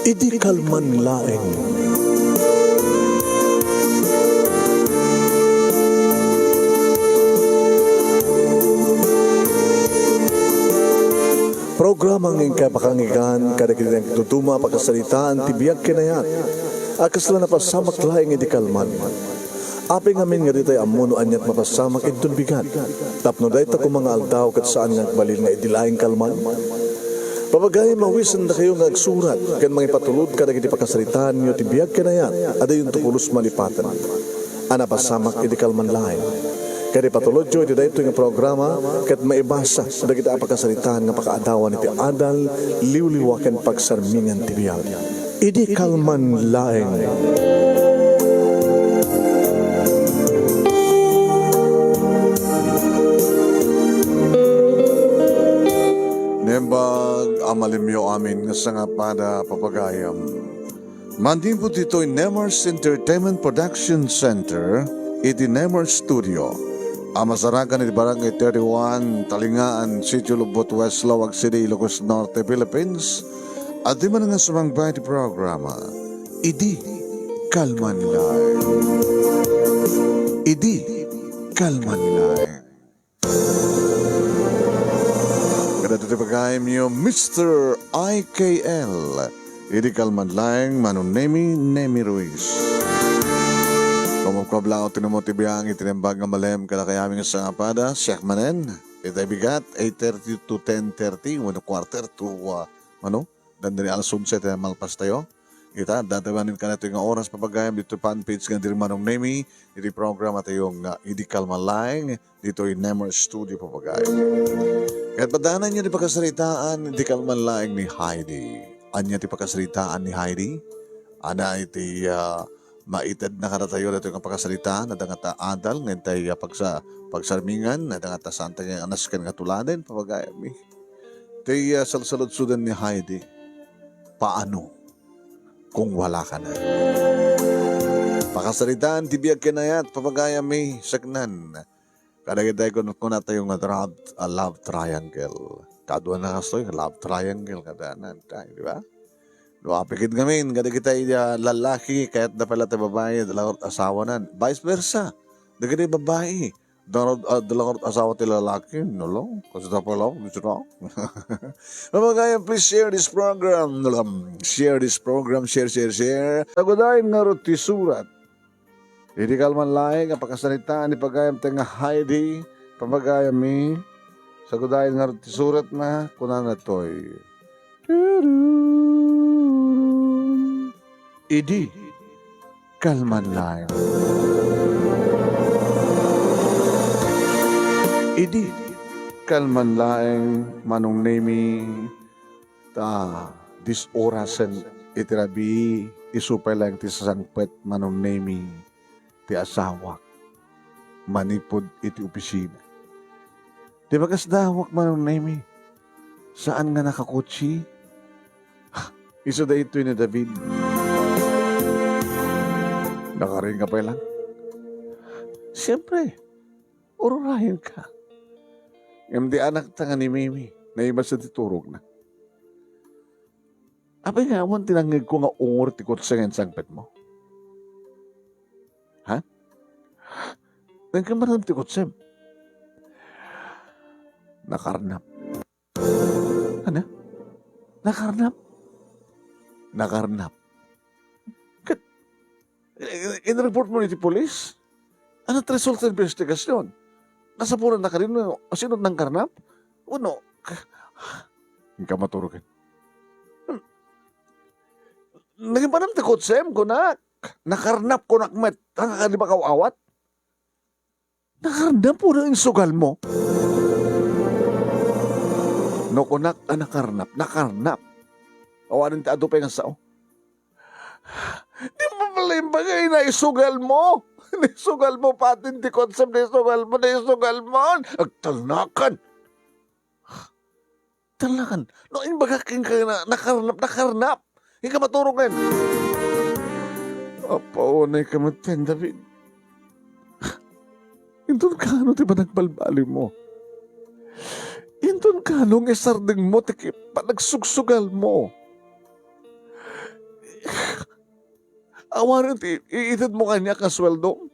Idi kalman laeng. Programang ingkay pakangigan kada kinang tutuma pakasalitaan tibiyag kinayat. Akas lang napasamak laeng idi kalman. Aping amin nga ditay amuno anyat mapasamak itun bigat. Tapno dahi ta kung mga aldaw kat saan nga balil nga idi laeng kalman. Papagay mawisan na kayo nga agsurat kan mga ipatulod ka na giti pakasalitaan nyo tibiyag kinayat ada yung tukulos malipatan. Ana pasamak idi kalman laeng. Kaya patulod jo iti dayto nga programa kat maibasa sa dagiti pakasalitaan nga pakaadawan iti adal liwliwaken pagsarmingan ti biyag. Idi kalman laeng. Nembag amalimyo amin nga sangapada papagayam. Mandin po dito Nemers Entertainment Production Center iti Nemers Studio. Amasarakan iti Barangay 31, Talingaan, Sitio Lubot, West Lawag City, Ilocos Norte, Philippines. At di man nga sumangbay iti programa, Idi Kalman Laeng. Idi Kalman Laeng. Kada iti pagkaim niyo, Mr. IKL. Idi Kalman Laeng, Manunemi Nemi Ruiz. Kumukabla ako tinumotibiyang itinembag nga malem kada kayaming sa ngapada, siyak manen, itay bigat, 8:30 to 10:30, 1:15 to, dandari alas 11 tayo malpas tayo. Kita, databanin ka na ito yung oras papagayam dito fanpage nga diri Manong Nemi, iti program at yung Idi Kalman Laeng, dito yung Nemer Studio papagayam. Kahit padanan niyo di pakasalitaan, Idi Kalman Laeng ni Heidi. Anya di pakasalitaan ni Heidi? Ana iti, maitad na karatayo na ito yung pagkasalita na dangata adal ngayon tayo pagsarmingan na dangata santa nga anas kan katuladen papagayam mi tayo salsalod sudan ni Heidi paano kung wala ka na pakasalitaan tibiyag kinayat papagayam mi sagnan kadagitay ko na tayo nga love triangle kadwa na kastoy love triangle kadanan tayo di ba? Apikit ngamin, kada kita lalaki, kaya't na pala tayo babae, dalawang asawa na. Vice versa. Dagiti babae, dalawang asawa tayo lalaki. No, kasi na pala, gusto na. Mamagayan, please share this program. Share this program, share. Sagudayin nga ro tisurat. Idi Kalman Laeng, ang pakasalitaan ni pagayam tayo nga Heidi, pamagayam mi. Sagudayin nga ro tisurat na, kunan na to'y. Idi Kalman Laeng. Idi Kalman Laeng Manong Nemi ta dis orasen itirabi isupay lang ti sasangpet Manong Nemi ti asawak manipod iti opisina. Di ba kasdawak Manong Nemi? Saan nga nakakutsi? Iso da ito ni David. Nakaring ka pa lang? Siyempre, ururahin ka. Hindi anak tanga ni Mimi, na iba sa titurog na. Apay nga, awan tinangig ko nga ungor tikot sa sangpet mo. Ha? Nang ka maram tikot sem? Nakarnap. Ano? Nakarnap? Nakarnap. In-report mo ni polis? Ano result sa investigasyon? Nasa punan na ka rin, sinod ng karnap? Uno, hindi ka maturukin. Naging pa naman takot, Sem, kunak. Nakarnap, kunak, met. Ang ka di ba kawawat? Nakarnap po na yung sugal mo. No, kunak, nakarnap. Awanin ti ado pa yung sao. Di mo pala yung bagay na isugal mo. Naisugal mo patin di concept na isugal mo. Agtalnakan. Talakan. No, yung bagaking ka na nakarnap. Hindi ka maturungan. Apaunay ka matin, David. Indun ka ano di ba nagbalbali mo? Indun ka nung isarding mo, tiki pa nagsugsugal mo. Awarin iitid mo kanya ka sweldo.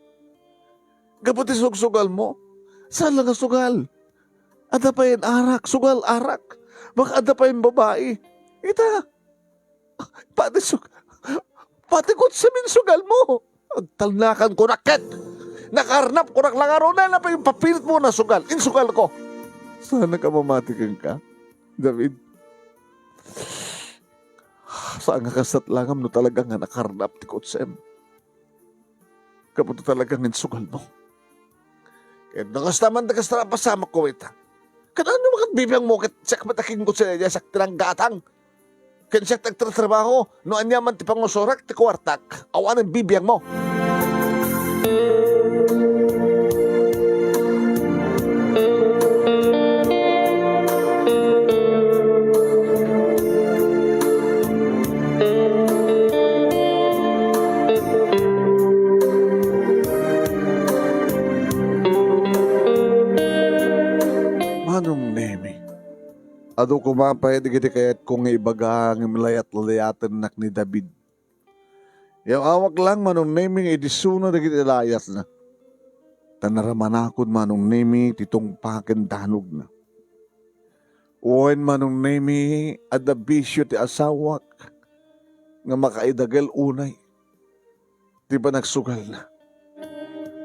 Kaputi sugsugal mo. Saan lang ang sugal? Ada pa yung arak, sugal arak. Baka ada pa yung babae. Ita, pati ko sa minsugal mo. Talnakan ko nakit. Nakarnap ko naklangaro na pa yung papilit mo na sugal. Insugal ko. Sana ka mamatikin ka, David. Saan nga kasat langam no talaga nga nakarnap ti Kutsem. Kaputo talagang insugal mo. Kaya nakastaman na kastara pasama ko ita. Kanaan yung makatbibiyang mo kat siya kamataking ko sa niya sa tinang gatang. Kaya siya tagtratrabaho no anyaman ti pangusurak ti kuwartak. Awan ang bibiyang mo. Manong Nemi. Ado kumapay di kiti kayat kung ibaga ng layat-layatan nak ni David. Yung awak lang Manong Nemi idisuna di kiti layat na. Tanaramanakod Manong Nemi titong pakendanog na. Uwan Manong Nemi ada bisyo ti asawak nga makaidagal unay. Di ba nagsugal na?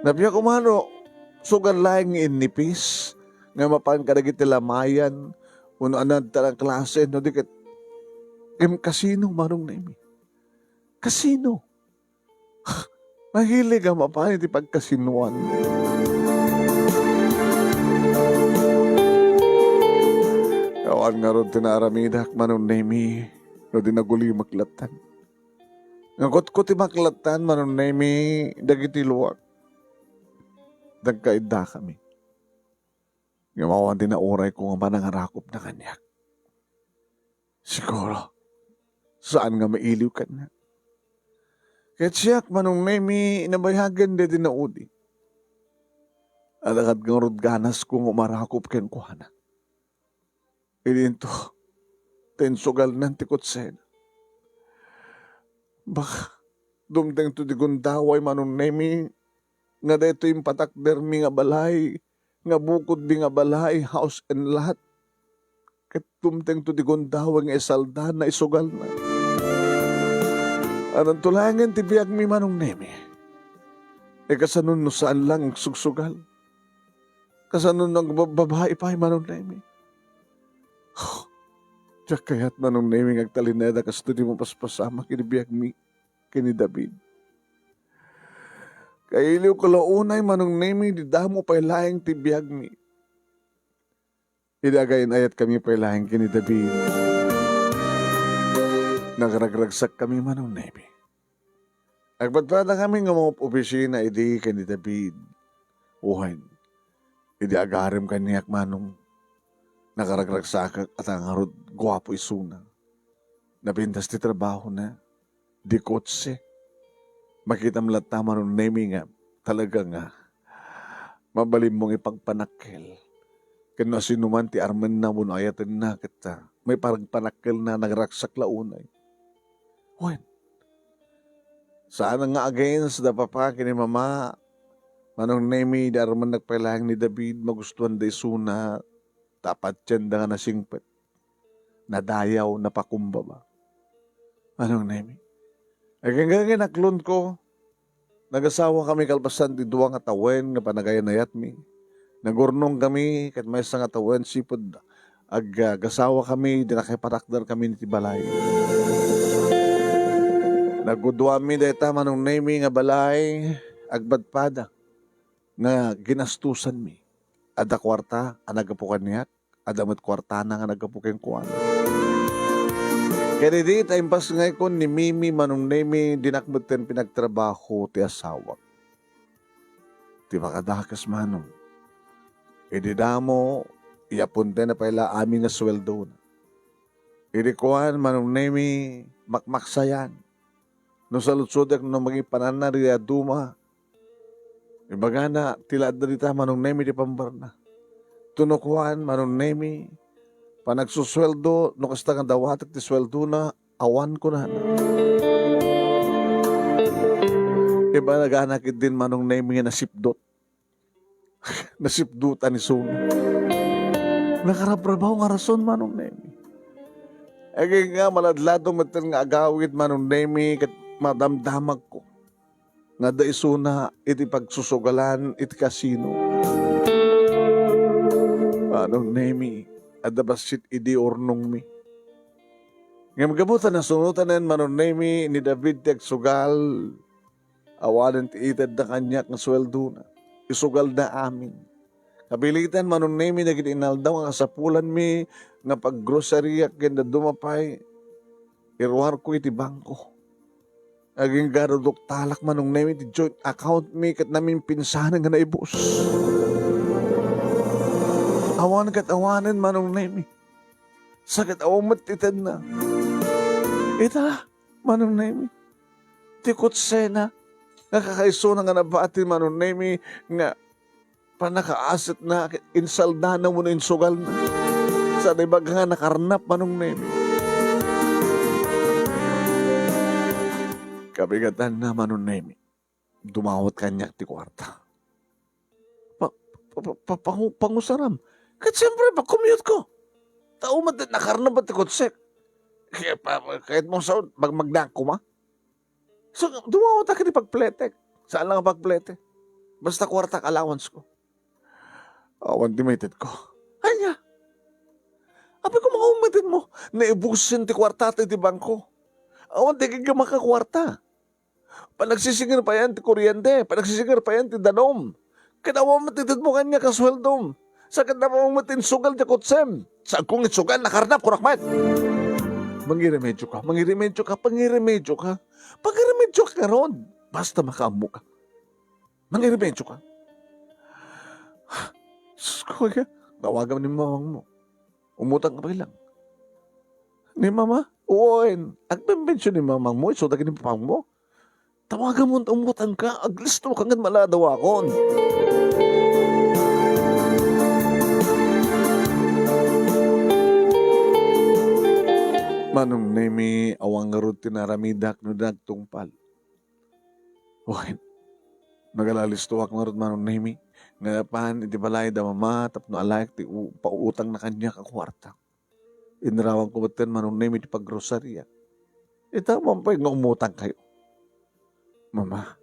Nabiya kumano, sugal lang inipis nga mapan kadagit lamayan uno anad tarang klase no dikit kasino Manong Nemi. Kasino. Mahilig ang mapan iti pagkasinuan. Kawan nga ron tinaramidak Manong Nemi no dinaguli maklatan. Ngakot ko ti maklatan Manong Nemi dagiti luwag. Dagkaida kami. Gumawan din na oray ko nga manangarakop na kanya. Siguro, saan nga mailiw ka na? Kahit siyak Manong Nemi nabayagan din na udi. Alagad nga rod ganas kong umarakop ken kuhana. Ilinto, tensugal ng tikotsen. Baka, dumdeng to di gundaway Manong Nemi, nga dito yung patakder mi nga balay, nga bukod mi nga balay, house and lahat. Kat dumdeng to di gundaway nga isalda na isugal na. Anong tulangan ti biyag mi Manong Nemi? Kasanon no saan lang sugsugal? Kasanon ng babae pa Manong Nemi? Diyak kaya't Manong Nemi agtalineda kasto di mo paspasama kinibiyag mi, kini David. Kailiw ko launay Manong Nemi di damo pailaing ti biyag mi. Idagayin ayat kami pailaing kini David. Nagragragsak kami Manong Nemi. Agpadpada kami nga mga opisina idi kini David. Uhan. Idi agarim kaniyak Manong. Nakaragragsak at ang harod guwapo isuna. Napintas ti trabaho na. Di kotse. Makita mlata Manong Nemi nga. Talaga nga. Mabalim mong ipagpanakil. Kano sinuman ti armen na mo na ayatin na kita. May parang panakil na nagraksak launay. When? Saan nga against da papa kini mama Manong Nemi di arman nagpailang ni David magustuhan da isuna tapat dyan da nga nasingpet nadayaw napakumbaba Manong Nemi agang naklon ko nagasawa kami kalpasan di duwa nga tawen nga panagayan na yatmi nagurnong kami kat may nga tawen sipod gasawa kami di nakipatakdar kami ni Tibalay. Nagudwa mi deta Manong Nemi nga balay agbadpada nga ginastusan mi. Ada kwarta ang nagapukan niyak, ada mat kwarta na nga nagapukin kuwan. Kaya di taimpas ngay ko ni Mimi Manong Nemi dinakbeten pinagtrabaho ti asawa. Ti makadakas Manong. Idi damo iapunte na paila amin nga sweldo na. Idi kuwan Manong Nemi makmaksayan. No saludsudek no maging pananariya duma. Ibaga na tila darita Manong Nemi di pambarna. Tunukuan Manong Nemi panagsusweldo no kasta nga dawatak ti sweldo na awan ko na. Iba naghanakit din manong name nga nasipdot. Nasipdutan ni Suna. Nakarabrabaw nga rason manong name. Agi nga maladladong matan nga agawid manong name kat madamdamag ko. Nga da isuna iti pagsusugalan iti kasino. Manong name adabasit idi ornong mi. Nga magabutan na sunutan na manong name ni David tek sugal. Awalan ti itad na kanyak ng sweldo na. Isugal na amin. Kabilitan manong name na gitinaldaw ang kasapulan mi nga paggrocery at ganda dumapay. Irwar ko iti bangko. Aging garudok talak manong name iti joint account mi kat namin pinsanan nga naibus. Awan kat awanan manong name. Sakat awamat itad na. Ita, manong name. Tikot sena. Nakakaiso na nga nabati manong name nga panakaasit na insalda na mo na insugal na. Sa ibag nga nakarnap manong name. Kabigatan na manong name. Dumawat kanya ti kwarta. Pangusaram. Kat siyempre, pag-commute ko. Tao mo din nakarnap at ti kotsek. Kahit mong saon, magdako ma. So, dumawat ka ni pagpletek. Saan lang ang pagplete? Basta kwarta allowance ko. Awan dimated ko. Anya? Abi ko mga umatin mo. Naibusin ti kwarta ti bangko. Awan di ka makakwarta. Panagsisingir pa yan ti kuryente. Panagsisingir pa yan ti danom. Kanawa matitid mo kanya kasweldom. Sa kanawa matin sugal ti kutsem. Sa kung itsugal, nakarnap kurakmat. Mangiremedyo ka. Pangiremedyo ka ron. Basta makaamu ka. Mangiremedyo ka. Sus ko kaya, tawagan ni mamang mo. Umutang ka pa ilang. Ni mama? Uoin. Agbembensyon ni mamang mo, iso dagin ni papang mo. Tawagan mo umutang ka, aglisto ka nga maladaw akon. Manong nemi awang ngarod tinaramidak no dagtungpal. Uoin. Nagalalisto ako ngarod manong nemi. Ngapan, iti balay da mama, tapno alayk, ti pauutang na kanya ka kwarta. Inrawang ko batin manong name iti paggrocery. Ita, mampay nga umutang kayo. Mama,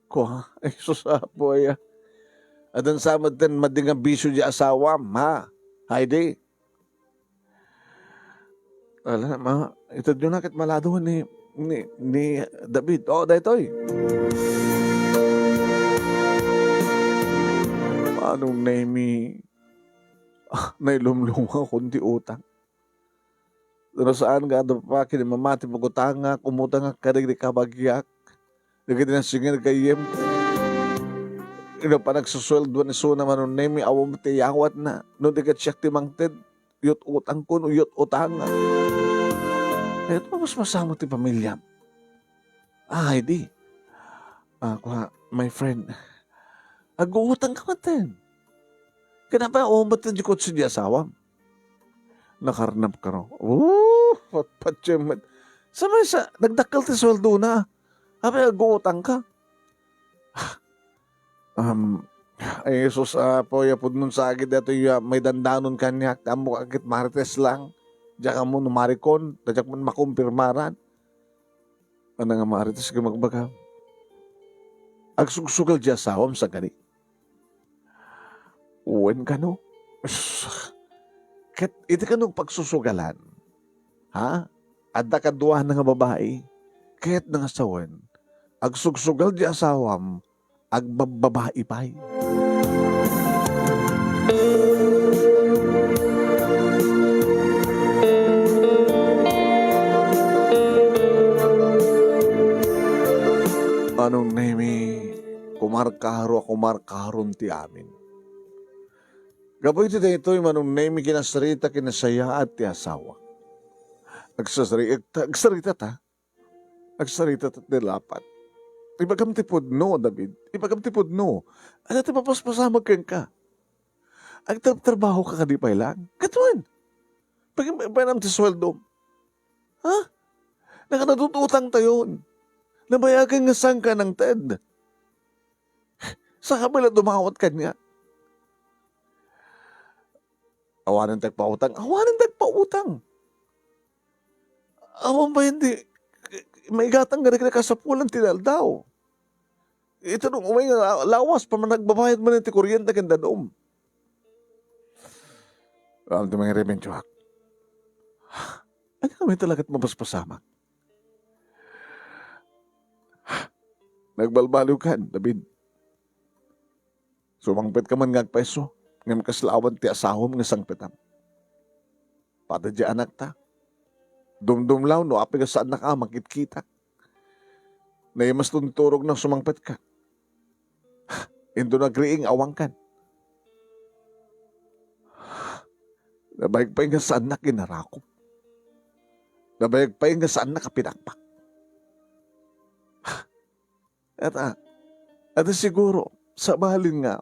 ko ha, ay susapo ay. Adan samad din madingang bisyo di asawam, ha? Heidi. Ala, ma, ito yun nakit malado ni David. Oh, dahitoy. Anong name nailumlunga kundi utang. Pero saan nga pa kinimamati magutang nga kumutang nga kadigdi kabagyak. Nagiti na singir kayem. Ino pa nagsusweldo ni Suna manong name awam ti yawat na. No di kat siyak timangted. Yut utang kun yut utang nga. Ito mas masama ti pamilya. Heidi. My friend. Aguutang ka matin. Kenapa umat na jikot si di asawam? Nakarnap ka ro. Patpachemet. Samay sa, nagdakal ti sweldo na. Habi, aguutang ka. Ay, Jesus, poyapod nun sa agad ito may dandanon kanya. Kamu kakit marites lang. Diyan ka mo numarikon. Diyan mo makumpirmaran. Ano nga marites ka magbaga? Agsugsugal di asawam sa gani. Uwan ka no? Kat iti ka nung pagsusugalan. Ha? Adda ka duwa na nga babae. Kahit nga asawan. Agsugsugal di asawam. Agbababae pa'y. Anong name kumarkaron ti amin. Gaboy ti daytoy manong name kinasarita kinasaya at ti asawa. Agsarita ta. Agsarita ta ti lapat. Ibagam ti pudno, David. Ibagam ti pudno. Ano ti papaspasamag kang ka? Agtrabaho ka kadipay lang. Katuan. Pag ti sweldo. Ha? Nakanatututang tayon. Nabayagan nga sang ka ng Ted. Sa kabila dumawat ka niya. Awanan tagpautang. Awanan tagpautang. Awan ba hindi? May gatang nga na kasapulan tinaldaw. Ito nung umay nga lawas pa man nagbabayad man iti kuryente kanda noom. Alam ito mga rebentuhak. Ano kami talaga't mapaspasamak? Nagbalbaliw ka, David. Sumangpit ka man ngagpeso, ngam kaslawan ti asahom nga sangpitam. Pata di anak ta. Dumdumlaw no api ka saan na ka makit-kita. Na mas tunturog na sumangpit ka. Indo nagriing awang kan. Nabayag pa nga saan na kinarakop. Nabayag pa nga saan na kapinakpak. At siguro, sa bahalin nga,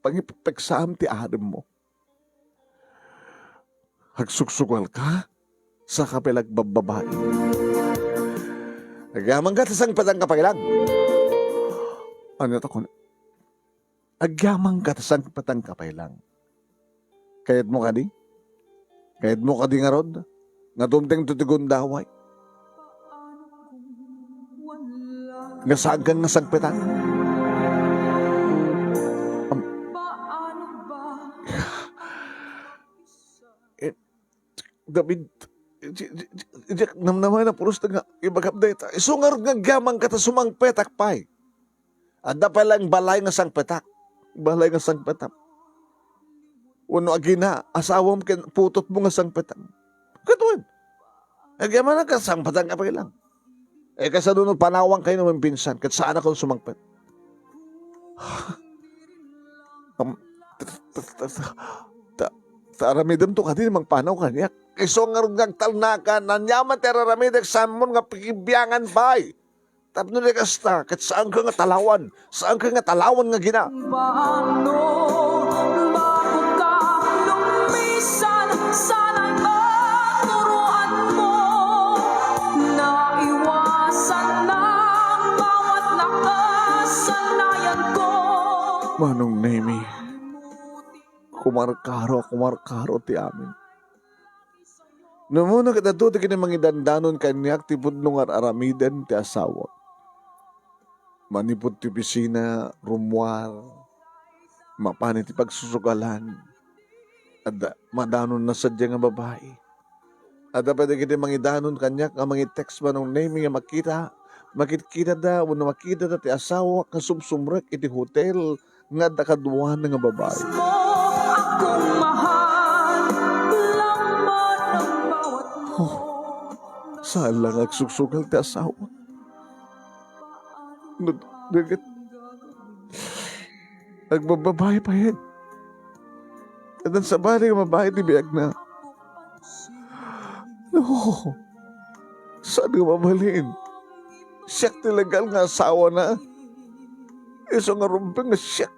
pangipagsaam ti adam mo. Hagsuksukwal ka sa kapilag bababae. Agamang ka tasang patang kapagilang. Ano ito ko na? Agamang ka tasang patang kapailang. Kayat mo ka di? Kayat mo ka di nga rod? Nga tumteng tutigon daway. Nga saan kang nasagpitan? David, namnaman na puros na nga, ibagap na ito. Isungar nga gamang ka ta sumangpetak pa'y. Ada pa lang balay nga sangpetak. Balay nga sangpetak. Uno agina, asawam putot mo nga sangpetak. Katuin. Agaman na ka sangpetak nga pa lang. Kasi doon panawang kayo naman pinsan, kat saan akong sumangpet. Taramidam to ka din, mang panaw ka niya. Iso nga rin nagtalnakan, nanyaman teraramidek samon nga pikibiyangan bay. Tapno na kasta, kat saan ka nga talawan? Saan ka nga talawan nga gina? Paano bago ka lumisan? Sana'y maturuan mo na iwasan ng bawat nakasanayan ko. Manong Nemi, kumarkaro ti amin. Namuna katatuti kini mangidandanon kanyak ti pudnong aramiden ti asawa. Manipod ti pisina, rumwar, mapani ti pagsusugalan, at madanon na sadya nga babae. At dapat kini mangidanon kanyak ang mga text manong Nemi nga makita da, wano makita da ti asawa kasumsumrek iti hotel nga dakaduan nga babae. Akong mahal, laman ang bawat mo. Saan lang agsusugal ti asawa? Nagat. Nagbababae pa yan. At ang sabali ng babae ti biyag na. No. Saan nga mamalin? Siyak tilagal nga asawa na. Iso nga rumpeng na siyak.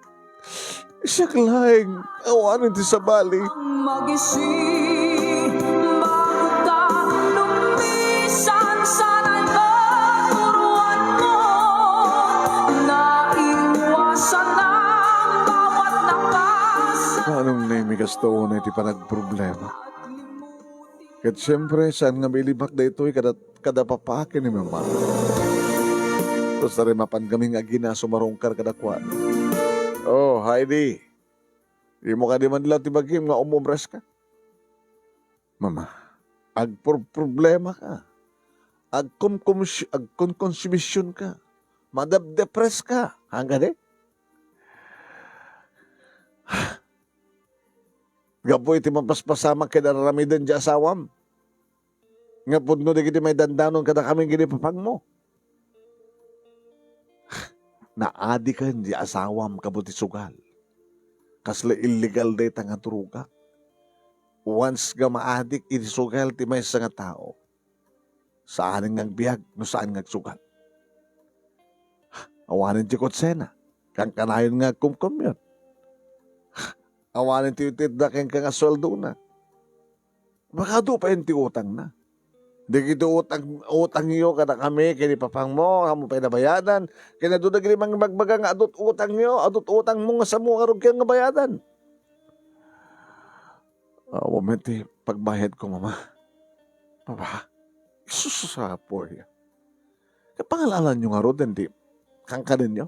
Siyak laing. Awanin ti sabali. Magising bago ka lumisan, sana'y maturuan mo na iwasan ang bawat nakasanayan. Anong naimigas to na iti panagproblema? Kat siyempre, saan nga bilibak da ito'y kada papakin ni mama. Tapos na rin mapan kaming agina sumarungkar kada kwan. Oh, Heidi. Di mo ka di man lang tibagim nga umubras ka. Mama, problema ka. Agkonsumisyon ka. Madab-depress ka. Hanggang Gapoy iti mapaspasama kinaramidan di asawam. Nga pudno di kiti may dandanon kada kaming ginipapag mo. Naadi ka di asawam kabuti sugal. Kasla illegal day nga turuga. Once nga maadik iti sugal ti may nga tao. Saan nga biyag no saan nga sugal. Awanin ti kotsena. Kang kanayon nga kumkum yun. Awanin ti utid na kang nga sweldo na. Baka do pa yung ti utang na. Di kito utang niyo kada kami, kini papang mo, kamo pa nabayadan. Kaya doon na mga magbaga nga adot utang niyo, adot utang mo nga sa mga arog nga bayadan. Momenti, pagbayad ko, mama. Papa, isususapo niya. Kapangalanan nyo nga ro, hindi, kangkanin niyo.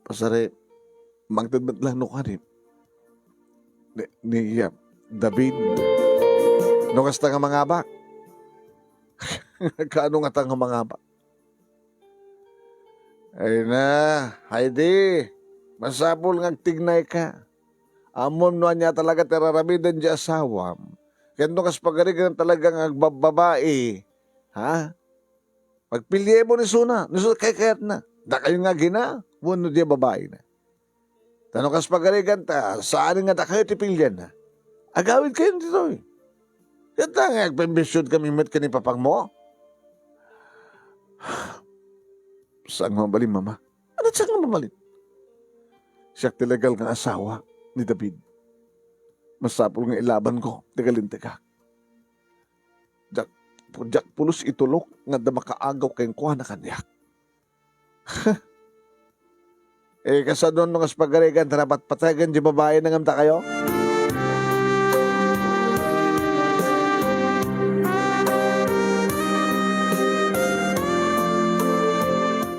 Pasari, magdadmad lang no ka ni David. No kasta nga mga abak. Kaano nga tang mga abak? Ay na, Heidi, masapol nga tignay ka. Amon no niya talaga teraramidan di asawam. Kaya no kas pagarigan talagang agbababae. Ha? Pagpilye mo ni Suna kayat na. Da kayo nga gina, wano di babae na. Tanong kas pagarigan ta, saan nga da kayo tipilyan na? Agawid kayo dito eh. Kaya nga, agpambisyon kami met ka ni papang mo. Saan mabalin, mama? Ano saan nga mabalin? Siya tilagal ng asawa ni David. Masapol nga ilaban ko, tigalinte ka. Jak pulos itulok nga da makaagaw kayong kuha na kanyak. Kasadon nung aspagarigan, tarapat patagan di babae nang amta kayo?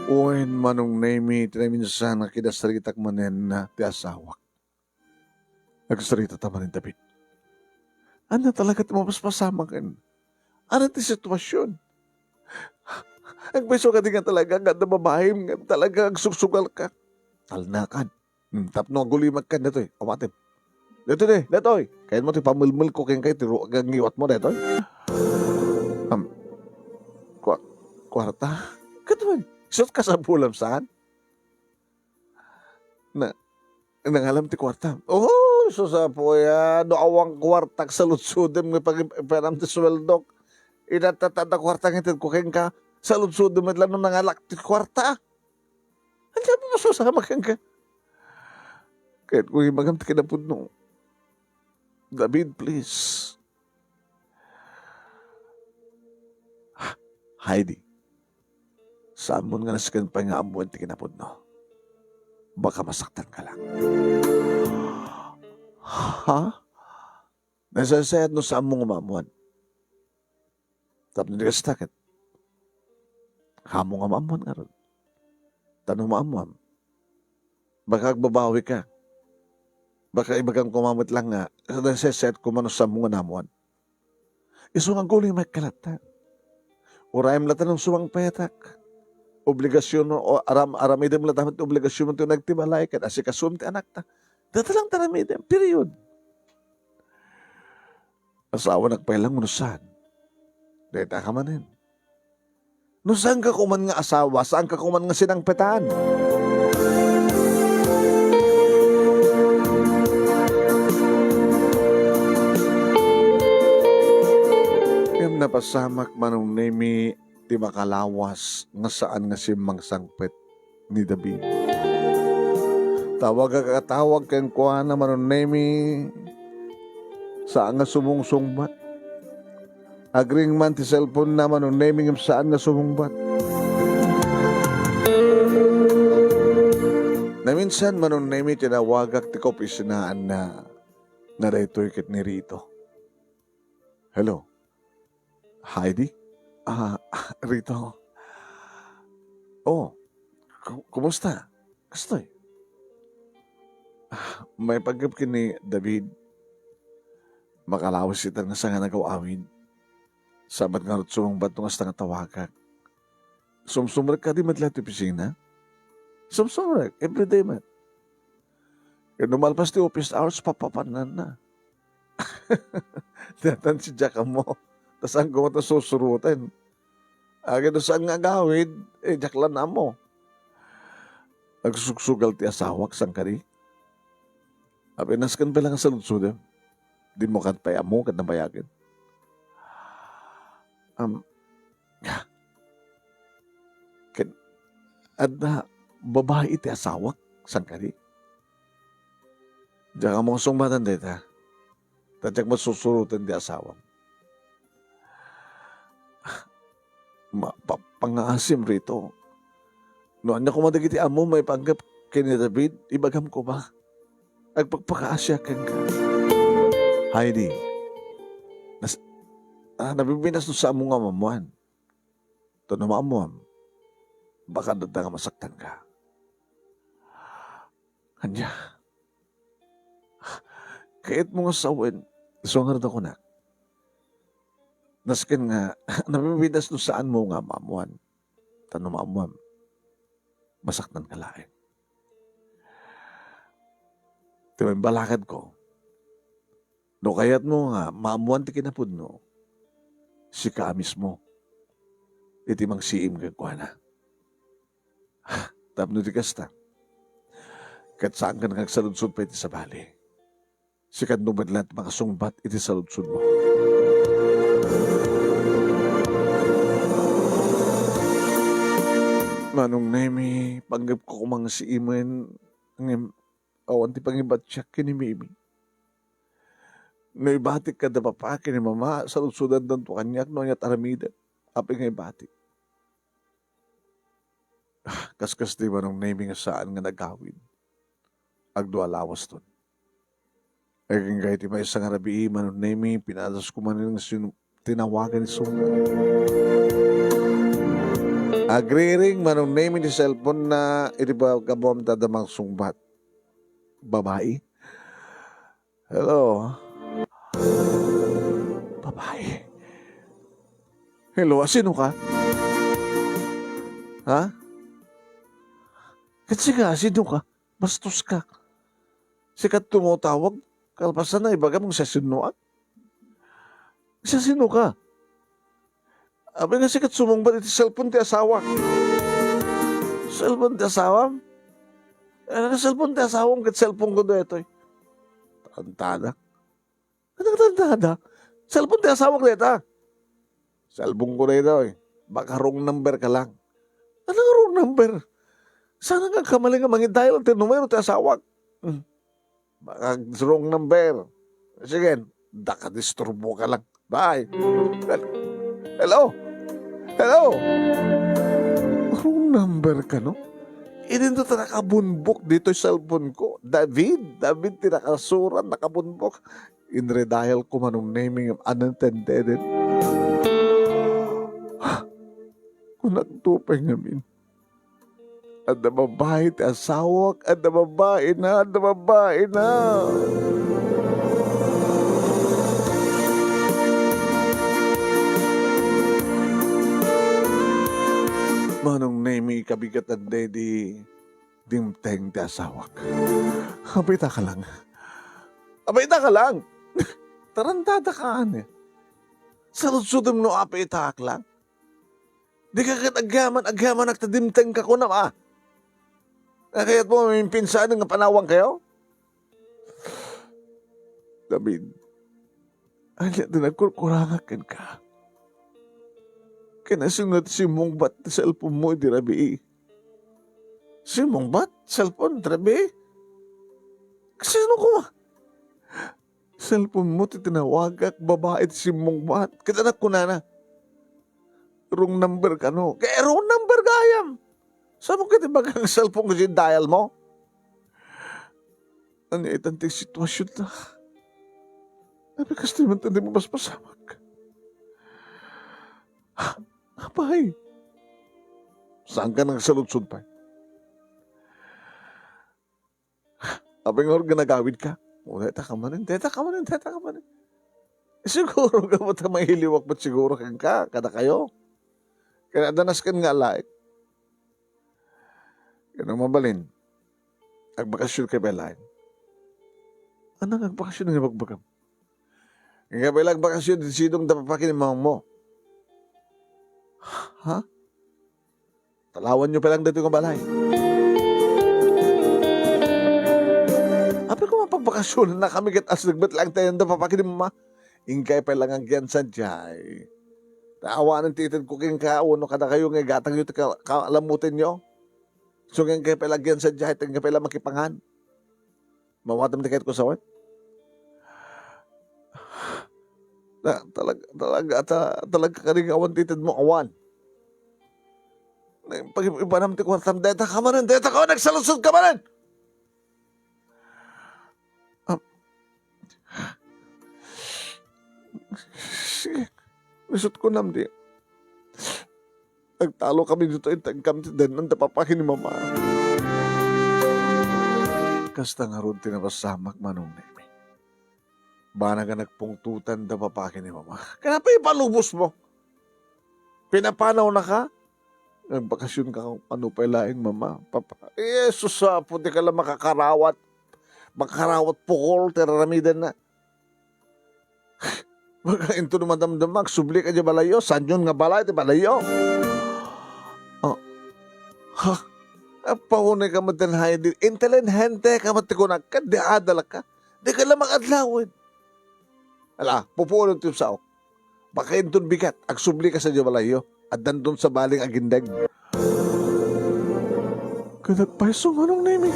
Uwen manong nemi, tinaminsan na kinasaritak manen na ti asawak. Nagsarita tamanin David. Ano talaga tumapaspasama kan? Ano ti sitwasyon? Ang beso ka din nga talaga, nga na babae, nga talaga agsusugal ka. Talnakan. Tapno ang gulimag ka dito eh. Umatip. Dito eh, dito eh. Kaya mo ti pamulmul ko kaya kayo, tiro ang iwat mo dito eh. Kwarta? Katuan, isot ka sa bulam saan? Nangalam ti kwarta. Oh, so sa po ya, doawang kwartak sa lutsudem ng pag-iparam ti sweldok. Inatatada kwarta ng ko kaya ka, sa lutsudem at lang nung nangalak ti kwarta. Ang sabi mo susama kang ka. Kahit kung imagam ti kinapod no. David, please. Heidi, saan mo nga nasikan pa nga amuan ti kinapod no? Baka masaktan ka lang. Ha? Nasasayad no saan mo umamuan? Tapos hindi ka stakit. Hamo nga maamuan nga ron. Tanong maamuan. Baka agbabawi ka. Baka ibagang kumamit lang nga. Nasasayad ko man no saan mo nga namuan. Iso nga guling may kalatan. Urayam latan ng suwang petak. Obligasyon o aramidem la dapat obligasyon mo ito nagtibalay ka. Asikasum ti anak ta. Data lang taramidem. Period. Asawa nagpailang mo saan. Data ka manin. No saan ka kuman nga asawa? Saan ka kuman nga sinangpetan? Yung napasamak manong nemi ti makalawas nga saan nga simang sangpet ni David. Tawag kakatawag kayong kuha na manong nemi saan nga sumungsungbat. Agring man ti cellphone na manong nemi saan nga sumungbat. Na minsan manong nemi tinawagak ti kopisinaan na naretoy kit ni Rito. Hello? Heidi? Rito. Oh, kumusta? Kastoy? May pagkapkin ni David. Makalawas ita nga sa nga nagawawin. Sabat nga rin sumangbat nga sa nga tawagak. Sumsumrek ka di madla ti pisina? Sumsumrek, everyday man. Kaya numalpas ti office hours, papapanan na. Datan si Jack mo. Tas ang kumata susurutin. Agad saan nga gawid, jaklan na mo. Nagsusugsugal ti asawak sang kari. Apinaskan pa lang sa lutsudem. Di mo kan paya mo, kan nabayagin. Adna, babae iti asawak sang kari. Diyan ka mong sumbatan dito. Tadyak masusurutin di asawak. Mapapangasim rito. No, anya ko madagiti amo may panggap kini David, ibagam ko ba? Agpagpakaasya kang ka. Heidi, nabibinas no sa amo nga mamuan. Ito na maamuan, baka dadang masaktan ka. Kanya, kahit mo nga sawin, sungar na ko na. Naskin nga, nabibinas no saan mo nga maamuan. Tanong maamuan, masaktan ka lain. Ito yung balakad ko. No kayat mo nga, maamuan ti kinapod no, si ka mismo. Iti mang siim ka kwa na. Tapno di kasta. Kat saan ka nagsaludsud pa iti sa bali. Si kat nubadlat makasungbat iti saludsud mo. Manong Nemi, panggap ko kumang si Imen, awan ti pangibat siya kini Mimi. No ibatik ka da papa kini mama, saludsudan dan to kanyak, no niya taramidan. Api nga ibatik. Kaskas di manong Nemi nga saan nga nagawin. Agdo alawas ton. Aging kahit may isang arabi, manong Nemi, pinalas ko man yung tinawagan ni Sunga. Agriring manong name ni cellphone na iti ba kabom tadamang sungbat. Babae. Hello. Babae. Hello, sino ka? Ha? Kasi nga, sino ka? Bastos ka. Sikat tumutawag, kalpasan na ibaga mong sasinuat. Siya sino ka? Abi nga sikat sumungbat iti cellphone ti asawa. Cellphone ti asawa? Ano ka cellphone ti asawa? Kat cellphone ko do ito. Tantada. Ano ka tantada? Cellphone ti asawa ko dito. Cellphone ko dito. Baka wrong number ka lang. Ano nga wrong number? Sana nga kamali nga mangidial ang numero ti asawa. Baka wrong number. Sige, daka-disturbo ka lang. Bye. Hello? Hello? Wrong number ka, no? Ininto ta nakabunbok dito yung cellphone ko. David tinakasuran, nakabunbok. Inredial ko manong naming yung unintended. Kung nagtupay ngamin. At na babae ti asawak, at na babae na. Manong name kabigat at dedi dimteng ti asawak. Abita ka lang. Tarantada ka ane. Saludsudom no apita ka lang. Di ka agyaman nagtadimteng ka ko na ma. Kayat mo may pinsan nga panawang kayo? David, anya din nagkurkurangakin ka. Kinasunod si mong bat cellphone mo di rabi. Si mong bat cellphone rabi? Kasi ano ko ma? Cellphone mo titinawagak babae si mong bat. Kitanak ko na. Wrong number ka no. Kaya wrong number gayam. Saan mo kitibag ang cellphone kasi dial mo? Ano itanting sitwasyon na? Nabikas naman tanda mo mas pasamak. Apay? Saan ka nagsaludsod pa? Apay nga ginagawid ka? O, teta ka manin. Siguro ka mo ta mahiliwak ba't siguro kang ka? Kada kayo? Kaya danas kan nga laik. Kaya mabalin. Agbakasyon kay Belain. Anong agbakasyon nga magbagam? Kaya ba agbakasyon din sidong dapapakin ng mga mo? Ha? Talawan nyo palang dito ng balay. Api ko mapagbakasyon na kami kat as nagbat lang tayo na papakin ng mama. Ingkay pa lang ang giyan sa jay. Taawa ng titin ko king kauno kada kayo nga gatang yun kalamutin nyo. So nga kay pala giyan sa jay, nga pala makipangan. Mawatam na kahit ko sawat. Talaga karing awan titin mo awan. Pag iba naman ti kwartam, deta ka manin, deta ka, nagsalusod ka manin! Sige, lisod ko nam di. Nagtalo kami dito, itagkam ti den, nang tapapakin ni mama. Kasta nga ron tinapasamak manong nemi. Bana ka nagpungtutan da papakin ni mama. Kaya pa ipalubos mo. Pinapanaw na ka? Nagbakasyon ka kung ano pa ilaing mama. Papa. Jesus, puti ka lang makakarawat. Makarawat pukol, teraramidan na. Baka ito naman damdamag, subli ka dyan balayo. San yun nga balay, di balayo. Oh. Ha? Pahunay ka matanhay din. Intelligente ka matikunak ka. Di adala ka. Di ka lang mag-adlawin. Ala, pupuulong tiyo sa ok. Baka ito bigat. Ag subli ka sa dyan balayo. At nandun sa baling agindag. Kanagpaiso manong name.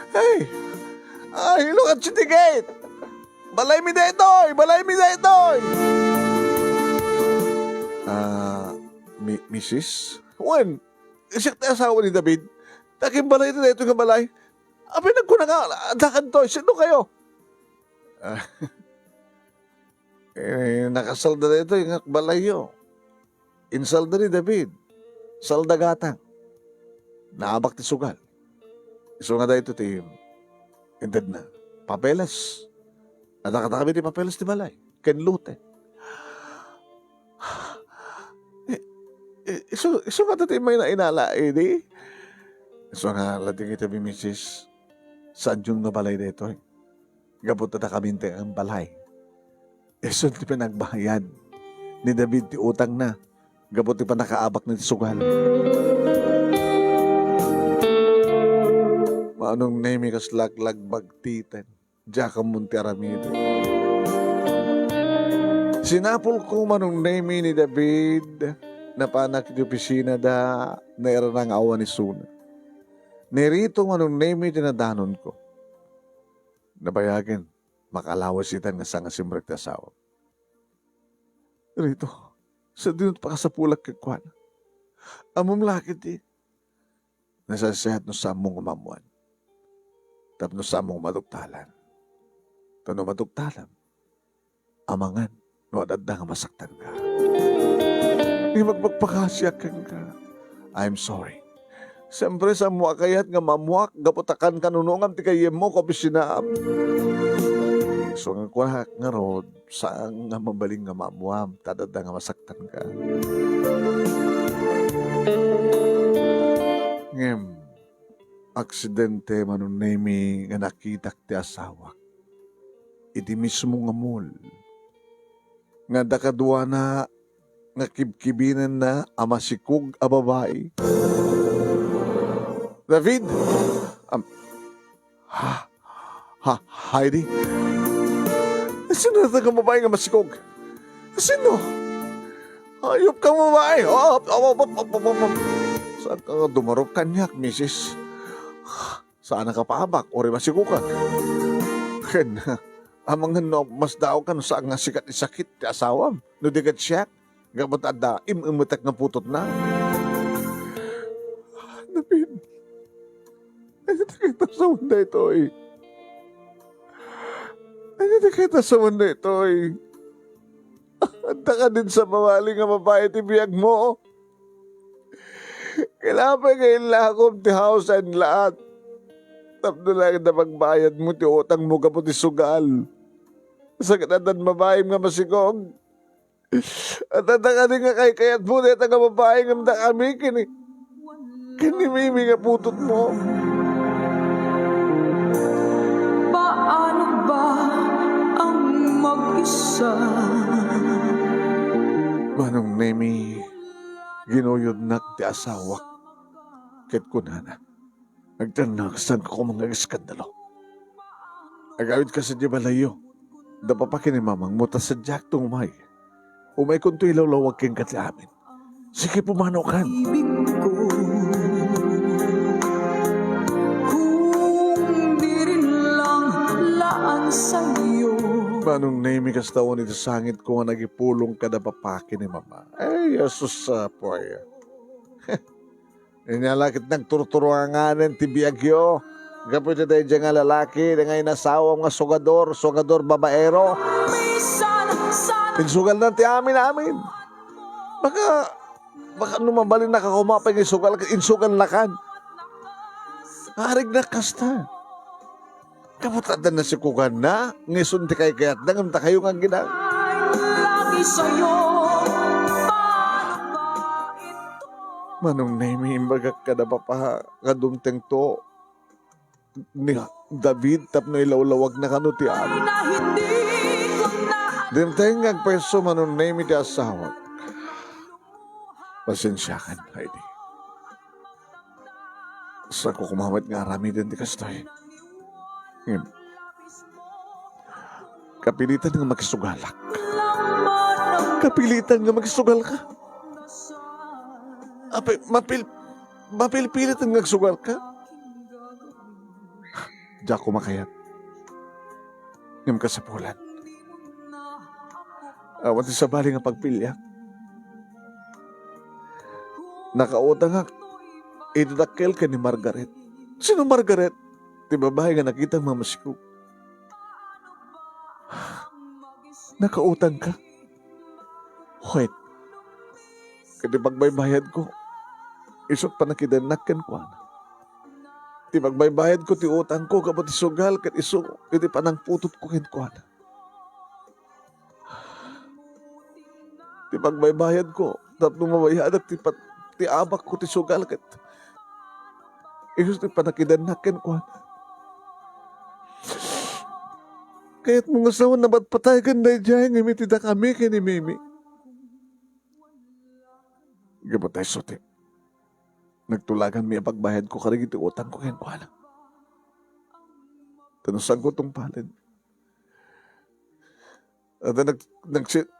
Hey! Ay, look at the gate! Balay mi daytoy! Balay mi daytoy! Mrs.? Wen? Isyak tayo asawa ni David? Taking balay na daytoy nga balay? Abi, nagkuna nga, adakan to. Sino kayo? Nakasalda daytoy nga balay yo. Insalda ni David. Salda gatang. Naabak ti sugal. Iso nga dayto ti intad na. Papeles. Anak kami ti papeles ti balay. Kenlute. Iso nga ti may na inala di. Iso nga lating iti misis. Saan yung nabalay dito? Gabot na kami ang balay. Iso ti pinagbahayan. Ni David ti utang na. Gabot ti pa nakaabak na ti sugal. Maanong nemi kas laglag bagtitan. Diya ka munti aramid. Sinapol ko manong nemi ni David na panak di opisina da naira ng awa ni Suna. Nerito manong nemi tinadanon ko. Nabayagin, makalawas itan nga sanga simrek ti asawa. Rito, sa dinot pa ka sa pulak kagkwan. Amom lakit di. Nasasahat no sa mong umamuan. Tapno sa mong madugtalan. Tano madugtalan. Amangan, no adadda nga masaktan ka. Di magpagpakasyak ka. I'm sorry. Siyempre sa mua kayat nga mamuak, gaputakan kanunungan ti kayem mo ko bisinaam. So nga kuhak nga rod, saan nga mabaling nga mamuam, tadadda nga masaktan ka. Ngem, aksidente manunemi nga nakitak ti asawa. Iti mismo nga mul. Nga dakadwa na nga kibkibinan na amasikog a babae. David! Heidi? Sino na ka babae nga masikog? Sino? Ayop ka babae. Saan ka nga dumarop kanyak, misis? Saan ka paabak? Ori masikog ka? Ken, amang no, mas daw ka no saan nga sikat isakit ti asawam. No digat siya, gabot ada, imutak nga putot na. David, ay kita sa mundo ito eh. Ay kita sa mundo ito eh. Anda ka din sa mawaling nga babae ti biyag mo. Kailangan pa ngayon lakom ti house and lahat. Tapno lang na magbayad mo ti utang mo ka po ti sugal. Sa kanadan mabayim nga masikog. At anda ka din nga kayat mo dito nga babae nga mda kami kinimimi nga putot mo. Paano ba ang mag-isa? Manong nemi, ginuyod na ti asawak. Ket kunana, nagtanaksan ko mga iskandalo. Agawid ka sa di balayo. Dapa pa kinimamang muta sa jak tumay. Umay kung to ilawlawag keng kati amin. Sige pumano kan. Ibig ko kung di rin lang laan sa'yo. Manong nemi kas tawon ito sangit ko nga nagipulong kada papaki ni mama. Ay, asus sa poy. Inyalakit nagturturuanganan ti biyagyo. Kapit tayo dyan nga lalaki, na ngayon asawa nga sugador babaero. Minsan sana Insugal na ti amin. Baka numabalin na kakumapay ng insugal lakan. Harig na kasta. Kaputadan na si Kugan na, ngison ti kay kayat, nangamta kayo nga ginang. lagi sa'yo. Paano ba ito? Manong naimi imbagak ka na pa kadumteng to. Ni David tapno ilawlawag na kano ti amin. Na hindi ko na Dimteng ngagpeso manong naimi ti asawag. Pasensya kan, Heidi. Sa ko kumawat nga rami din ti kastoy. Kapilitan nga makisugalak. Kapilitan nga makisugal ka. Apay, mapilpilit ang nagsugal ka. Diyak kumakayat. Ngam ka sa pulan. Awan sa bali nga pagpilyak. Nakautang nga, idadakkel ka ni Margaret. Sino Margaret? Di babae nga nakita ang mamasiku. Nakautang ka? Wait. Kadi pagbaybayad ko, isot pa nakidanak ko. Ti pagbaybayad ko ti utang ko, kapag isugal, kat iso, iti panang putot ko ko. Ti pagbaybayad ko, tapos mabayad ti abak ko ti sugal, kat iso ti panakidanak ko. Kaya't mga sawan na ba't patay kan na dyan, imitida kami kini Mimi. Gapatay sote. Nagtulagan mi ang pagbayad ko karigit utang ko kayan ko alam. Tanusang ko itong palad.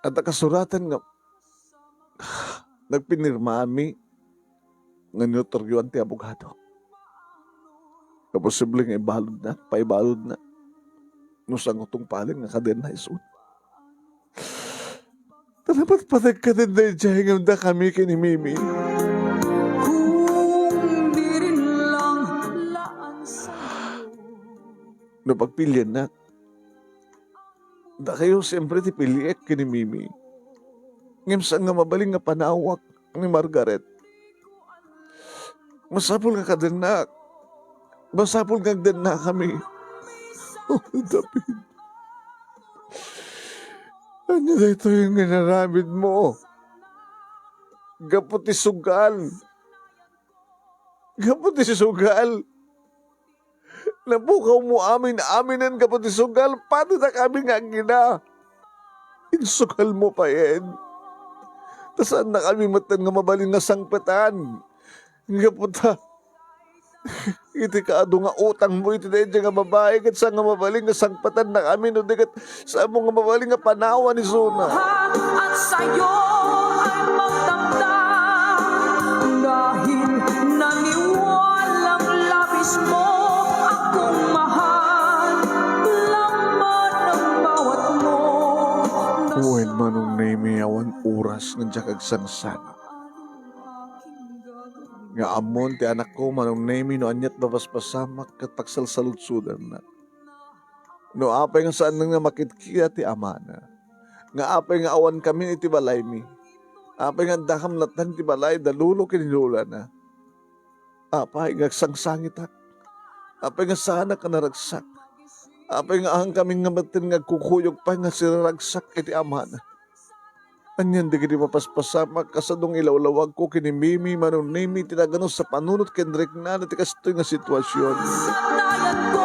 At nakasuratan nga nagpinirma mi nga notaryuan ti abogado. Kaposible nga paibalod na. Nusang ko itong palad nga kaden na isun. Dapat patag ka din na dyan nga kami kini Mimi. kung di rin lang laan sa'yo. No pagpilyan na, da kayo siyempre ti piliek kini Mimi. Ngimsan nga mabaling nga panawak ni Margaret. Masapul nga kadin na. Masapul nga din na kami. Oh, David. Ano na ito yung ginaramid mo? Gaputi sugal. Gaputi sugal. Nabukaw mo aminan gaputi sugal. Paano na kami nga gina? Insugal mo pa yan. Tasaan na kami matan nga mabaling nga sangpatan. Gaputa. Iti kaado nga utang mo iti dahil nga babae kat sa nga mabaling nga sangpatan na kami no dikat sa mo nga mabaling nga panawa ni Zona. At sa'yo ay magdamdam dahil naniwalang labis mo akong mahal. Laman ng bawat mo. Uwin manong naimiyawan oras ng jakag sangsana. Nga amon ti anak ko manong naimi no anyat babaspasamak kat pagsalsaludsudan na. No apay nga saan nga makitkia ti amana. Nga apay nga awan kami iti balay mi. Apay nga dakam latan ti balay dalulo kinilula na. Apay nga sangsangitak. Apay nga sana ka naragsak. Apay nga ahang kaming nga matin nga kukuyog pa nga siraragsak iti amana. Anyan di kini mapaspasamak kasadong ilawlawag ko kini Mimi manong nimi tinagano sa panunot kendrek na nati kastoy nga sitwasyon. Sanayan ko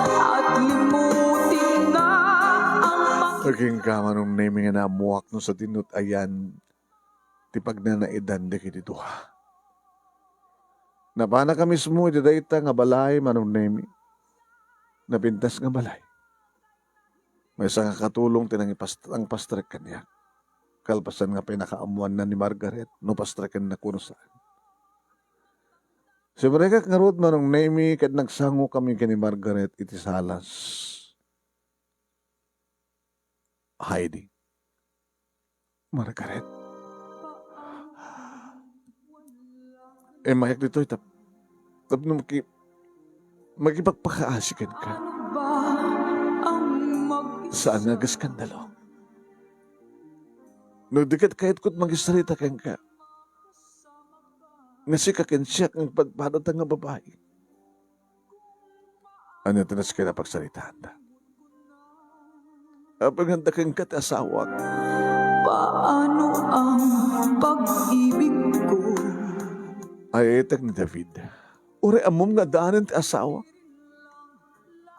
at limutin na ang Naging ka manong nimi nga namuwak no sa tinut ayan ti pagnanaidan di kini duha. Napana ka mismo iti dayta nga balay manong nimi. Napintas nga balay. May isa nga katulong ang pastrek kanya. Kalpasan nga pinakaamuan na ni Margaret no pastrekan na kuno saan. Siyempre ka ngarod manong naimi kat nagsango kami kani Margaret iti salas. Heidi. Margaret. mayak dito, tap no magipagpakaasikan ka. Ano ba ang Saan nga gaskandalo? No, dikat kahit ko't magisarita kang ka. Nga si kakensiyak ang padpadot nga babae. Ano tinas ka na pagsaritaan da? Apag handa kang katasawa. paano ang pag-ibig ko? Ay etak ni David. Uri amom nga daanan ti asawa.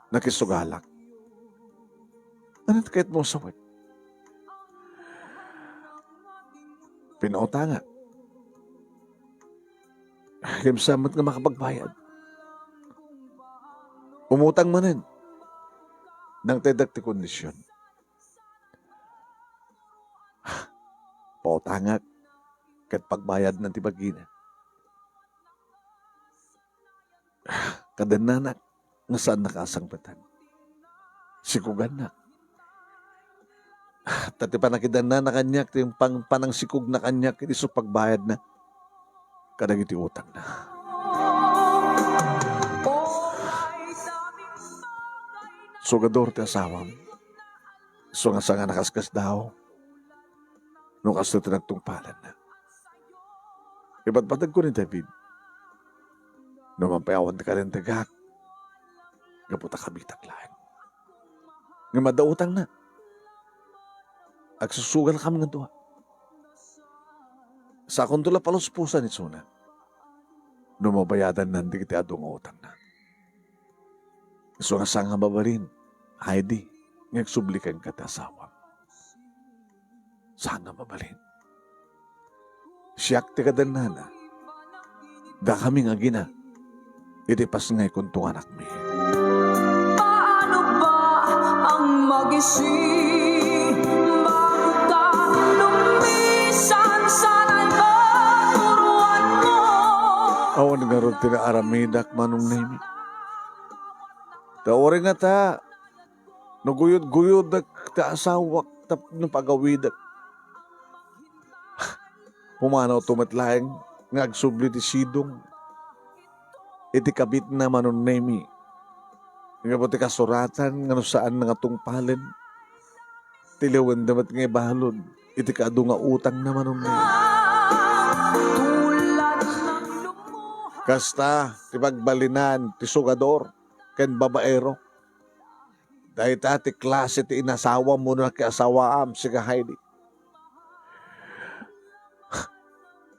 Nakisugalak. Ano kahit mo sawit? Pinautanga. Himsamot nga makapagbayad. Umutang manin. Nang tedak ti kondisyon. Pautangak. Kat pagbayad ng tibagina. Kadananak. Nga saan nakasangpatan. Sikugan na. Tati pa nakidan na kanyak, yung panang sikug na kanyak, hindi so pagbayad na. Kadang iti utang na. Sugador ti asawam. So nga sa nga nakaskas daw. Nung kasto tinagtungpalan na. Iba't ko ni David. Nung mampayawan ka rin tagak. Gaputa kabitak lang. Nga madautang na. Agsusugal kami nga doha. Sa akong tula palos pusa ni Suna. Numabayadan nandi kiti adong utang na. So nga sa nga babarin, Heidi, ngagsublikan ka tasawa. Sa nga babarin. Siyak ti kadanana. Da kami nga gina. Itipas ngay kuntung anak mi. Paano ba ang mag-isip bago ka lumisan? Sana'y maturuan mo. Awan nga ron tinaaramidak manong nemi. Tawarin nga ta. Naguyod-guyod ta asawak tap ng pagawidak. Pumanaw tumatlaeng ngagsubli ti sidong. Iti kabit na manon nemi. Nga po ti kasuratan nga no saan nga tungpalin. Tilawan damat nga ibalod. Iti kaado nga utang na manon nemi. Tulad ng lumuha. Kasta ti pagbalinan ti sugador ken babaero. Dahil ti klase ti inasawa mo na ki asawaam si Heidi.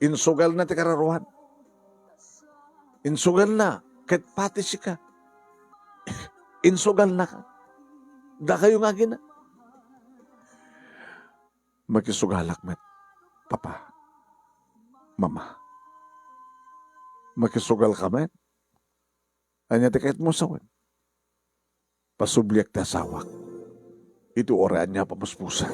Insugal na ti kararuhan. Insugal na. Kahit pati si ka. Insugal na ka. Da kayo nga gina. Magkisugalak met. Papa. Mama. Magkisugal ka met. Anya ti kahit mo sawan. Pasubliak ta sawak. Ito oraan niya papuspusan.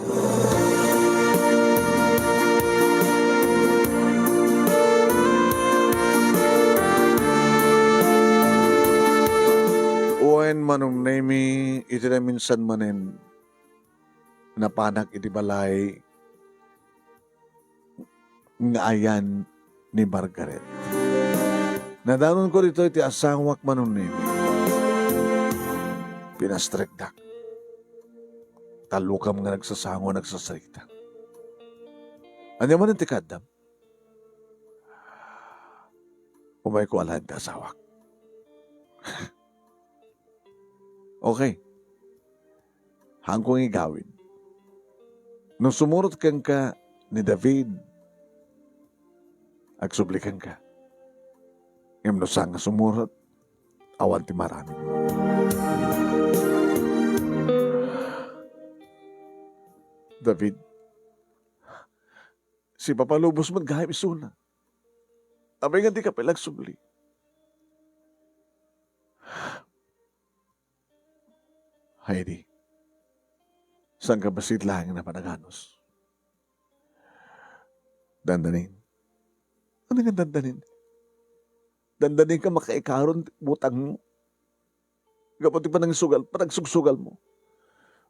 Uwen manong nemi, iti na minsan manin, napanak iti balay, nga ayan ni Margaret. Nadanon ko dito iti asawak manong nemi. Pinastrekdak. Talukam nga nagsasango, nagsasarita. Ano man ang tikadam? Umay ko alahan ta asawak. Okay. Hangkong igawin. Nung sumurot kang ka ni David, agsublikan ka. Ngayon no saan nga sumurot, awan ti marami. David, si Papalubos maghahim isuna. Abay nga di ka palag subli. Heidi, saan ka basit lang na panaganos? Dandanin. Ano nga dandanin? Dandanin ka makaikaron butang mo. Kapag pa nang sugal, panagsugal mo.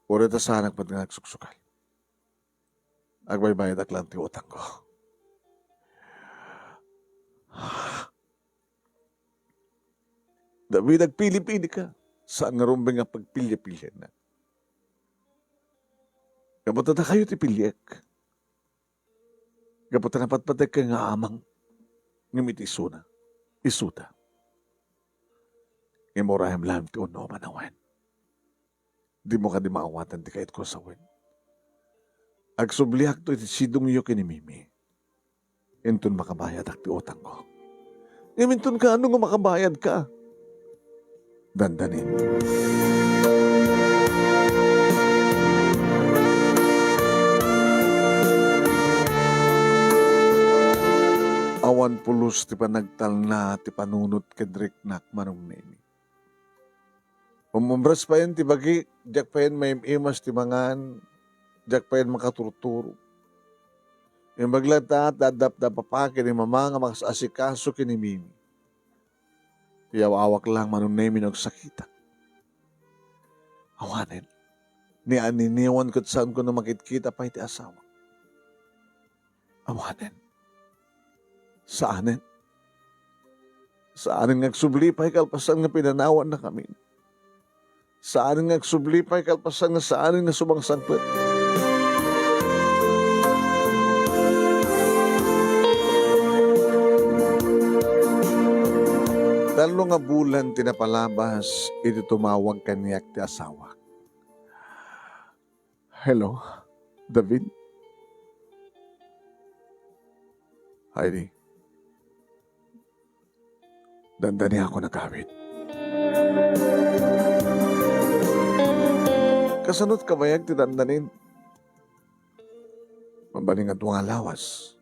Uri ta sana pa nagsugal. Agbaybayad ak lang ti utang ko. David, nagpili-pili ka. Saan nga rumbeng nga pagpilya-pilya na? Kabuta na kayo ti pilyak. Kabuta na patpatek ka nga amang ngamit isuna. Isuta. Imorahim lang ti uno manawan. Di mo ka di maawatan ti kahit ko sa wen. Agsubliak to iti sidong iyo kinimimi. Intun makabayad ak ti utang ko. Ngimintun ka ano nga makabayad ka? Dandanin. Awan pulos ti panagtal na ti panunot kedrik nak manong nemi. Umumbras pa yan ti bagi, jak pa yan may imas ti mangan, jak pa yan makaturturo. Yung baglata, dadap da papake ni mama nga makasasikaso kinimimi. Iyaw-awak lang manong nemi nagsakita. Awanin, ni aniniwan ko saan ko na makitkita pa iti asawa. Awanin. Saanin? Saanin ngagsublipay kalpasan nga pinanawan na kami. Saanin ngagsublipay kalpasan nga saanin nga subang sangpet. Talo nga bulan tinapalabas, iti tumawag kaniyak ti asawa. Hello, David? Heidi. Dandani ako nagkawit. Kasanot kabayag ti dandanin. Mabaling at mga lawas.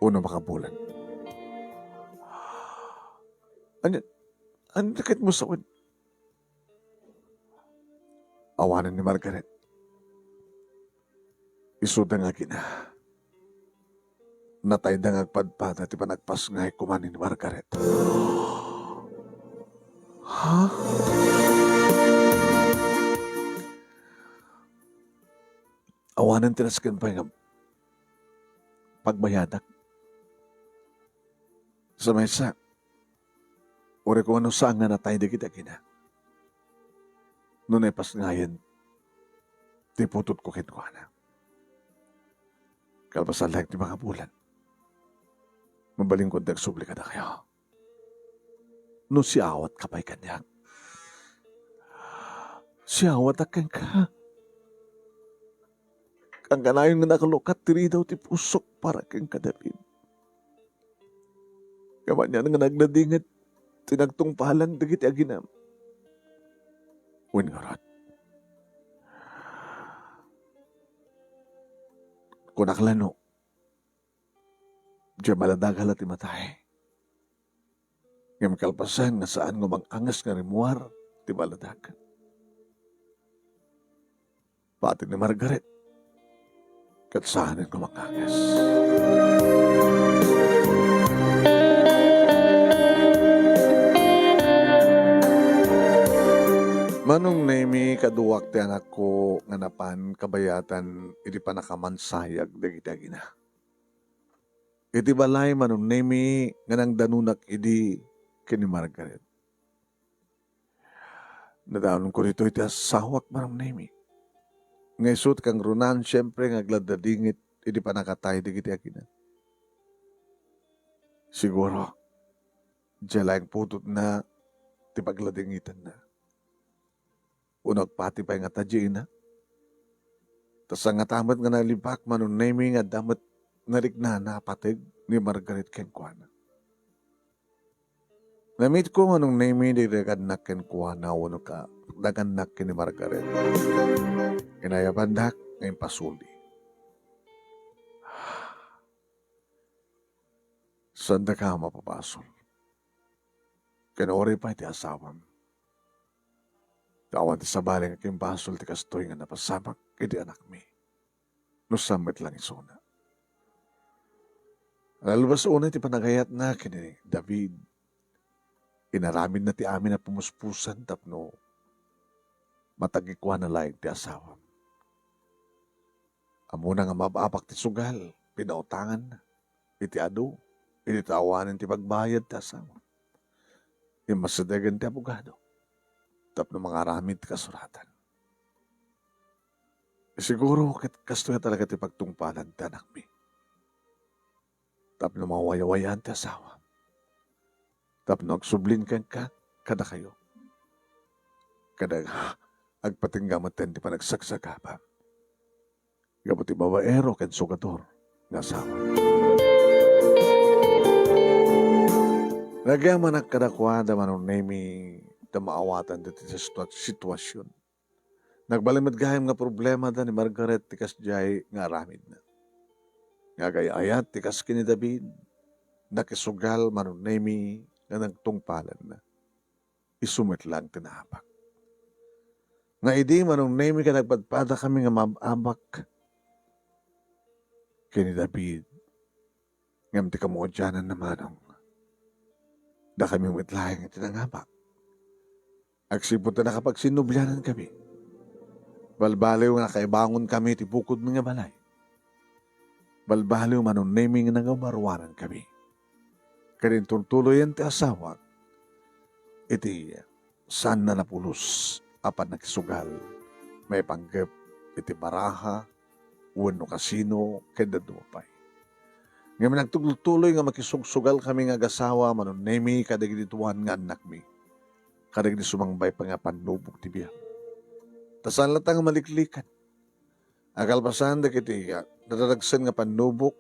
Una makabulan. Ano nakit mo sa wad? Awanan ni Margaret. Isuda nga gina. Natay na ngagpadpad at ipanagpas nga kumanin ni Margaret. Ha? Awanan tinaskin pa yung pagbayadak. Sa mesa, uri ko ano saan nga natay di kita kina. Noon ay pas ngayon, di putot ko kinuha na. Kalpasan lang di mga bulan. Mabaling ko nagsubli ka na kayo. No si awat kapay kanya. Si awat akan ka. Ang kanayon nga nakalukat, tiri daw ti pusok para kang kadapin. Kaman niya nga nagladingat, tinagtungpalan, dagiti aginam. Uwin nga rat. Kunaklano, diya maladagal at imatay. Ngam kalpasan nga saan nga angas nga rimuar, ti maladagal. Pati ni Margaret, kat saan nga angas. Manong nemi kaduwak ti anak ko nga napan kabayatan iti panakamansayag dagiti agina. Iti balay manong nemi nga nang danunak idi kini Margaret. Nadaanon ko rito iti asawak manong nemi. Ngaysot kang runan siyempre nga gladadingit iti panakatay dagiti agina. Siguro, diya lang putot na ti pagladingitan na. Unag pati pa nga tadya na. Tas nga tamat nga nalibak manong nemi nga damat narigna na patig ni Margaret Kenkwana. Namit ko manong nemi di daganak Kenkwana wano ka daganak ni Margaret. Inayabandak ngayon pasuli. Sanda ka mapapasol. Kanori pa iti asawam. Kawan ti sabaling aking basol ti kastoy nga napasamak iti anak mi. No samit lang isuna. Alalabas una ti panagayat na kini David. Inaramin na ti amin na pumuspusan tapno matagikwa na laing ti asawam. Amo na nga mabapak ti sugal, pinautangan na. Iti ado, iti tawanan ti pagbayad ti asawam. yung masadagan ti abogado. Tapno mga ramid kasuratan. Siguro kasto nga talaga ti pagtungpalan ti anak mi. Tapno mawayawayan ti asawa. Tapno agsublin ka kada kayo. Kada agpatinggamatan ti panagsagsagapa. Gabuti babaero ken sugador nga asawa. Nagyaman ang kadakwada manon nemi ta maawatan dito sa sitwasyon. Nagbalimad gayam nga problema da ni Margaret tikas jay nga aramid na. Nga gayayat tikas kini David, nakisugal manon nemi nga nagtungpalan na. Isumit lang tinahapak. Nga idi manon nemi ka nagpadpada kami nga mababak kini David. Ngam ti kamuodyanan na manong. Da kami umitlaing itinangabak. Agsipot na nakapagsinubyanan kami. Balbaliw nga kaibangon kami ti bukod mga balay. Balbaliw manon naming nangamarwanan kami. Kanin tuloy ti asawa. Iti saan na napulos apan nagsugal. May panggap iti baraha, uwan no kasino, kaya dumapay. Ngayon nagtuloy nga makisugsugal kami nga gasawa manon nemi kadagidituan nga anak mi. Kadagidi sumangbay pa nga panubog ti biya. Tasan latang maliklikan. Akalpasan da kiti dadadagsan nga panubok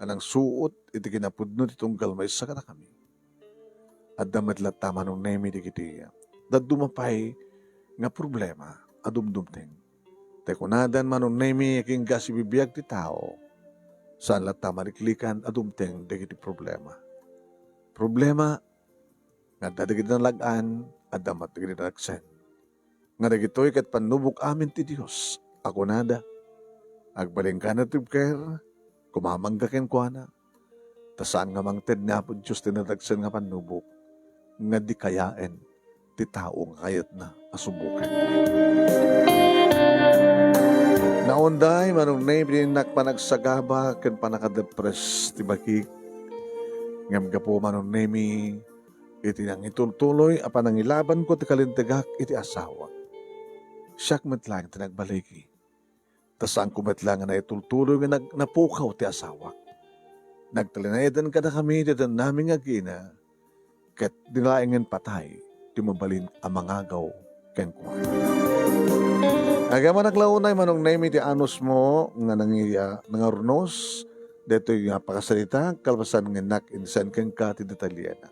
anang suot iti kinapudno ti tunggal may saka na kami. At damat lata manong nemi di kiti dadumapay nga problema adumdumteng. Tekunadan manong nemi yaking gasi bibiyag ti tao saan lata maliklikan adumteng di kiti problema. Problema nga dadagid na lagaan at damat digid na nagsen. Nga dagitoy kat panubok amin ti Diyos. Ako nada. Agbaling ka na tibker. Kumamanggakin ko na. Tasaan nga mang ted nga po Diyos tinatagsan nga panubok. Nga di kayain ti tao nga kayat na asubukan. Naunday manong na pininak panagsagaba ken panakadepres ti bakik. Ngam ka po manong nemi iti nang itutuloy apan ang ilaban ko ti kalintegak iti asawa. Siyak matlang tinagbaliki. Tasang kumatlang na itultuloy nga napukaw ti asawa. Nagtalinayadan ka na kami dito namin agina kat dilaingan patay ti mabalin ang mangagaw ken kuwan. Agaman naglaunay manong name ti anos mo nga nangarnos dito yung pakasalita kalpasan nga nak-insan ken ka ti detalyena.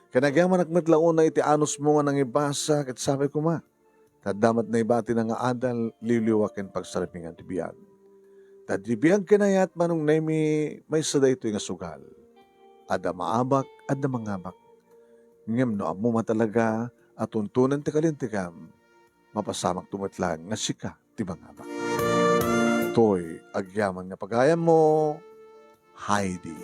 Kanagyaman nagmatlaunay ti anos mo nga nangibasa kat sabi ko ma. Tadamat na ibati na nga adal, liliwakin pagsarapingan ti biyag. Tad di biyag kinayat manong nemi may sada ito nga sugal. Ada maabak, ada mangabak. Ngem no amo matalaga at tuntunan ti kalintigam, mapasamak tumatlang nga sika ti mangabak. Toy, agyaman nga pagayam mo, Heidi.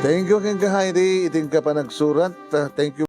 Thank you kang Heidi, iting ka pa nagsurat. Thank you.